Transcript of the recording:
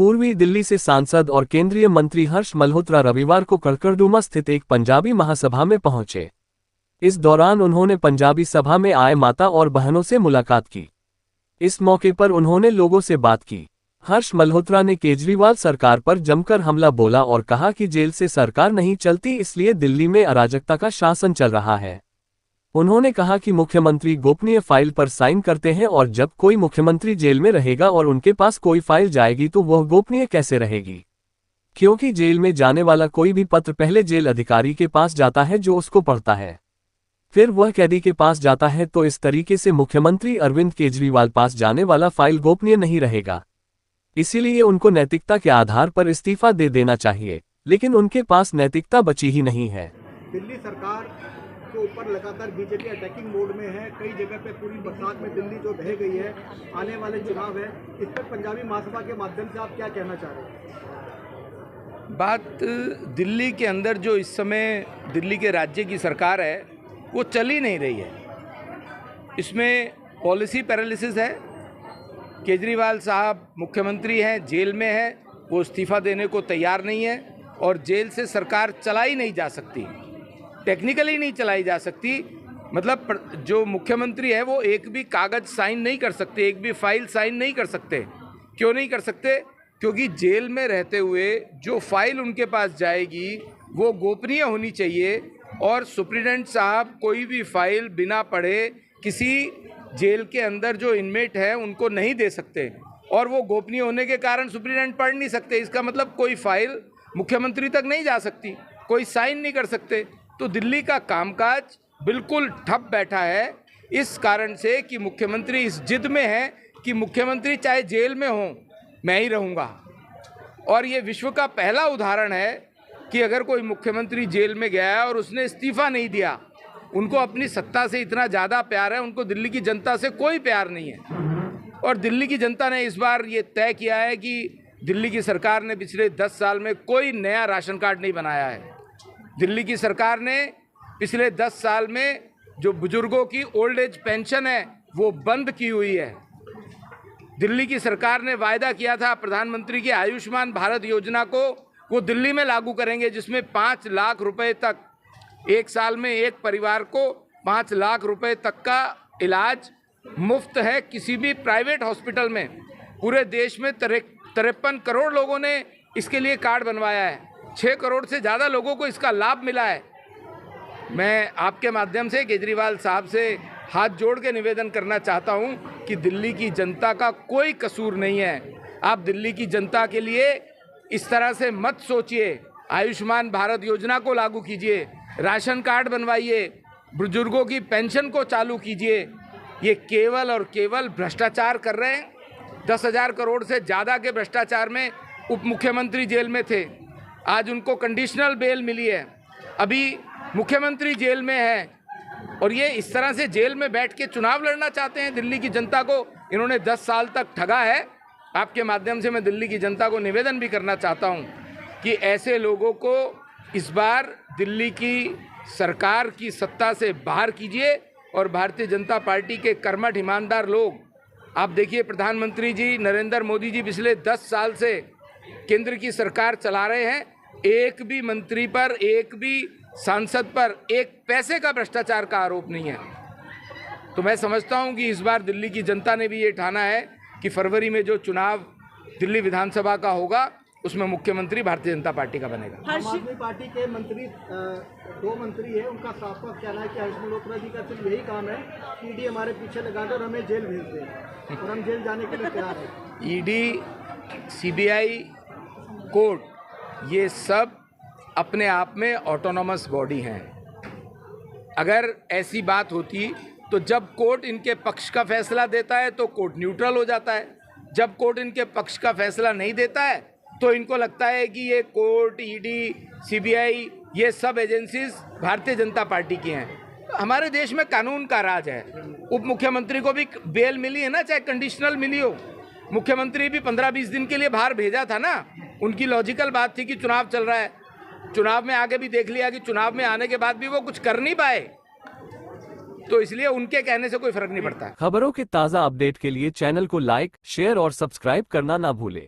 पूर्वी दिल्ली से सांसद और केंद्रीय मंत्री हर्ष मल्होत्रा रविवार को कड़कड़डूमा स्थित एक पंजाबी महासभा में पहुंचे। इस दौरान उन्होंने पंजाबी सभा में आए माता और बहनों से मुलाकात की। इस मौके पर उन्होंने लोगों से बात की। हर्ष मल्होत्रा ने केजरीवाल सरकार पर जमकर हमला बोला और कहा कि जेल से सरकार नहीं चलती, इसलिए दिल्ली में अराजकता का शासन चल रहा है। उन्होंने कहा कि मुख्यमंत्री गोपनीय फाइल पर साइन करते हैं और जब कोई मुख्यमंत्री जेल में रहेगा और उनके पास कोई फाइल जाएगी तो वह गोपनीय कैसे रहेगी, क्योंकि जेल में जाने वाला कोई भी पत्र पहले जेल अधिकारी के पास जाता है जो उसको पढ़ता है, फिर वह कैदी के पास जाता है। तो इस तरीके से मुख्यमंत्री अरविंद केजरीवाल पास जाने वाला फाइल गोपनीय नहीं रहेगा। इसीलिए उनको नैतिकता के आधार पर इस्तीफा दे देना चाहिए, लेकिन उनके पास नैतिकता बची ही नहीं है। दिल्ली सरकार के ऊपर लगातार बीजेपी अटैकिंग मोड में है। कई जगह पे पूरी बरसात में दिल्ली जो बह गई है, आने वाले चुनाव है, इस पर पंजाबी महासभा के माध्यम से आप क्या कहना चाह रहे हैं? बात दिल्ली के अंदर जो इस समय दिल्ली के राज्य की सरकार है वो चल ही नहीं रही है। इसमें पॉलिसी पैरालिसिस है। केजरीवाल साहब मुख्यमंत्री हैं, जेल में है, वो इस्तीफा देने को तैयार नहीं है और जेल से सरकार चलाई नहीं जा सकती, टेक्निकली नहीं चलाई जा सकती। मतलब जो मुख्यमंत्री है वो एक भी कागज़ साइन नहीं कर सकते, एक भी फाइल साइन नहीं कर सकते। क्यों नहीं कर सकते? क्योंकि जेल में रहते हुए जो फाइल उनके पास जाएगी वो गोपनीय होनी चाहिए और सुप्रीडेंट साहब कोई भी फाइल बिना पढ़े किसी जेल के अंदर जो इनमेट है उनको नहीं दे सकते, और वो गोपनीय होने के कारण सुप्रीडेंट पढ़ नहीं सकते। इसका मतलब कोई फाइल मुख्यमंत्री तक नहीं जा सकती, कोई साइन नहीं कर सकते। तो दिल्ली का कामकाज बिल्कुल ठप बैठा है, इस कारण से कि मुख्यमंत्री इस जिद में है कि मुख्यमंत्री चाहे जेल में हो मैं ही रहूँगा। और ये विश्व का पहला उदाहरण है कि अगर कोई मुख्यमंत्री जेल में गया है और उसने इस्तीफा नहीं दिया, उनको अपनी सत्ता से इतना ज़्यादा प्यार है, उनको दिल्ली की जनता से कोई प्यार नहीं है। और दिल्ली की जनता ने इस बार ये तय किया है कि दिल्ली की सरकार ने पिछले 10 साल में कोई नया राशन कार्ड नहीं बनाया है। दिल्ली की सरकार ने पिछले 10 साल में जो बुजुर्गों की ओल्ड एज पेंशन है वो बंद की हुई है। दिल्ली की सरकार ने वायदा किया था प्रधानमंत्री की आयुष्मान भारत योजना को वो दिल्ली में लागू करेंगे, जिसमें 5 लाख रुपए तक एक साल में एक परिवार को 5 लाख रुपए तक का इलाज मुफ्त है किसी भी प्राइवेट हॉस्पिटल में। पूरे देश में 53 करोड़ लोगों ने इसके लिए कार्ड बनवाया है, 6 करोड़ से ज़्यादा लोगों को इसका लाभ मिला है। मैं आपके माध्यम से केजरीवाल साहब से हाथ जोड़ के निवेदन करना चाहता हूं कि दिल्ली की जनता का कोई कसूर नहीं है। आप दिल्ली की जनता के लिए इस तरह से मत सोचिए। आयुष्मान भारत योजना को लागू कीजिए, राशन कार्ड बनवाइए, बुजुर्गों की पेंशन को चालू कीजिए। ये केवल और केवल भ्रष्टाचार कर रहे हैं। 10,000 करोड़ से ज़्यादा के भ्रष्टाचार में उप मुख्यमंत्री जेल में थे, आज उनको कंडीशनल बेल मिली है। अभी मुख्यमंत्री जेल में है और ये इस तरह से जेल में बैठ के चुनाव लड़ना चाहते हैं। दिल्ली की जनता को इन्होंने 10 साल तक ठगा है। आपके माध्यम से मैं दिल्ली की जनता को निवेदन भी करना चाहता हूं कि ऐसे लोगों को इस बार दिल्ली की सरकार की सत्ता से बाहर कीजिए। और भारतीय जनता पार्टी के कर्मठ ईमानदार लोग, आप देखिए प्रधानमंत्री जी नरेंद्र मोदी जी पिछले 10 साल से केंद्र की सरकार चला रहे हैं, एक भी मंत्री पर, एक भी सांसद पर एक पैसे का भ्रष्टाचार का आरोप नहीं है। तो मैं समझता हूं कि इस बार दिल्ली की जनता ने भी ये ठाना है कि फरवरी में जो चुनाव दिल्ली विधानसभा का होगा उसमें मुख्यमंत्री भारतीय जनता पार्टी का बनेगा। आम आदमी पार्टी के मंत्री 2 मंत्री है, उनका साफ साफ कहना है कि हर्ष मल्होत्रा जी का सिर्फ यही काम है कि ईडी हमारे पीछे लगा दे और हमें जेल भेज दे और हम जेल जाने के लिए तैयार हैं। ईडी, सीबीआई, कोर्ट, ये सब अपने आप में ऑटोनॉमस बॉडी हैं। अगर ऐसी बात होती तो जब कोर्ट इनके पक्ष का फैसला देता है तो कोर्ट न्यूट्रल हो जाता है, जब कोर्ट इनके पक्ष का फैसला नहीं देता है तो इनको लगता है कि ये कोर्ट, ईडी, सीबीआई, ये सब एजेंसीज भारतीय जनता पार्टी की हैं। हमारे देश में कानून का राज है। उप मुख्यमंत्री को भी बेल मिली है ना, चाहे कंडीशनल मिली हो। मुख्यमंत्री भी 15-20 दिन के लिए बाहर भेजा था ना। उनकी लॉजिकल बात थी कि चुनाव चल रहा है, चुनाव में आगे भी देख लिया कि चुनाव में आने के बाद भी वो कुछ कर नहीं पाए, तो इसलिए उनके कहने से कोई फर्क नहीं पड़ता। खबरों के ताज़ा अपडेट के लिए चैनल को लाइक, शेयर और सब्सक्राइब करना ना भूले।